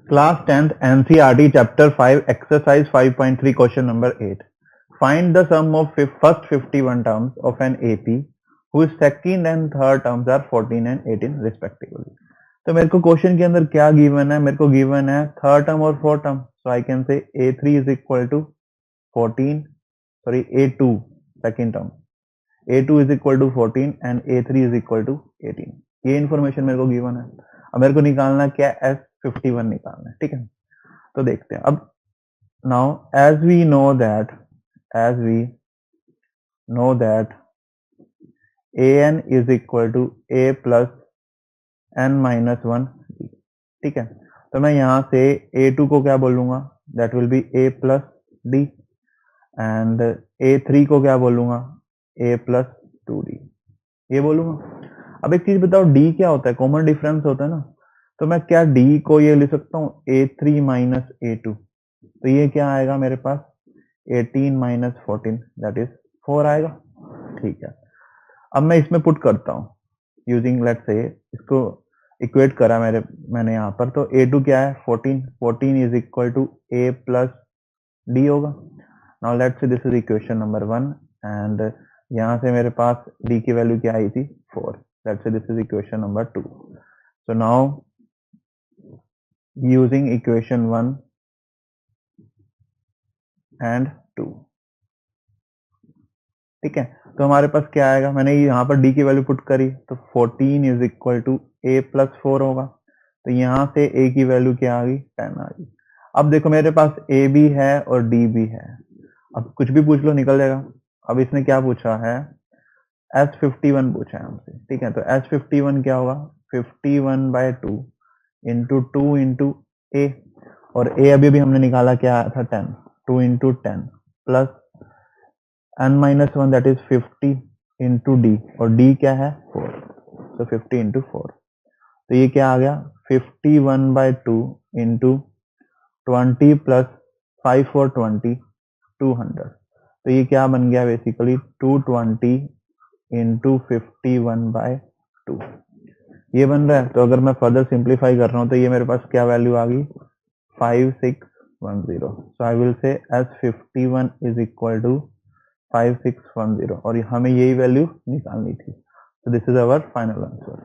Class 10th NCERT Chapter 5 Exercise 5.3 Question number 8. Find the sum of first 51 terms of an AP whose second and third terms are 14 and 18 respectively. तो मेरे को question के अंदर क्या given है, मेरे को गिवन है थर्ड टर्म और fourth term. So I can say A3 is equal to 14, sorry A2 second term, A2 is equal to 14 and A3 is equal to 18. ये इन्फॉर्मेशन मेरे को गिवन है. अब मेरे को निकालना क्या है, S51 निकालना है. ठीक है, तो देखते हैं. अब now as we know that an is equal to a plus n minus 1. ठीक है, तो मैं यहां से a2 को क्या बोलूंगा, that will be a plus d, and a3 को क्या बोलूंगा, a plus 2d, ये बोलूंगा. अब एक चीज बताओ, d क्या होता है, कॉमन डिफरेंस होता है ना. तो मैं क्या d को ये लिख सकता हूँ a3 माइनस a2, तो ये क्या आएगा मेरे पास 18 माइनस 14 दैट इज 4 आएगा. ठीक है, अब मैं इसमें पुट करता हूँ यूजिंग लेट्स से, इसको इक्वेट करा मैंने यहाँ पर. तो a2 क्या है 14 is equal to a plus d होगा. Now let's say this is equation number 1 and यहाँ से मेरे पास d की वैल्यू क्या आई थी 4. Let's say this is equation number 2. So now using equation 1 and 2, ठीक है, तो हमारे पास क्या आएगा, मैंने यहाँ पर d की वैल्यू पुट करी तो 14 is equal to a plus 4 होगा. तो यहाँ से a की वैल्यू क्या आ गई 10 आ गई. अब देखो मेरे पास a भी है और d भी है, अब कुछ भी पूछ लो निकल जाएगा. अब इसने क्या पूछा है, S51 पूछा है हमसे. ठीक है, तो S51 क्या होगा 51 बाय 2 इंटू 2 इंटू a, और a अभी हमने निकाला क्या था 10, 2 into 10 plus n minus 1 that is 50 into d, और d क्या है 4, तो 50 इंटू 4. तो ये क्या आ गया 51 बाय 2 इंटू 20 प्लस 5 for 20 200. तो ये क्या बन गया बेसिकली 220 इंटू 51 बाय 2, ये बन रहा है. तो अगर मैं फर्दर सिंप्लीफाई कर रहा हूँ तो ये मेरे पास क्या वैल्यू आ गई 5610. सो I will say S51 is equal to 5610, और हमें यही वैल्यू निकालनी थी. So this is our final answer.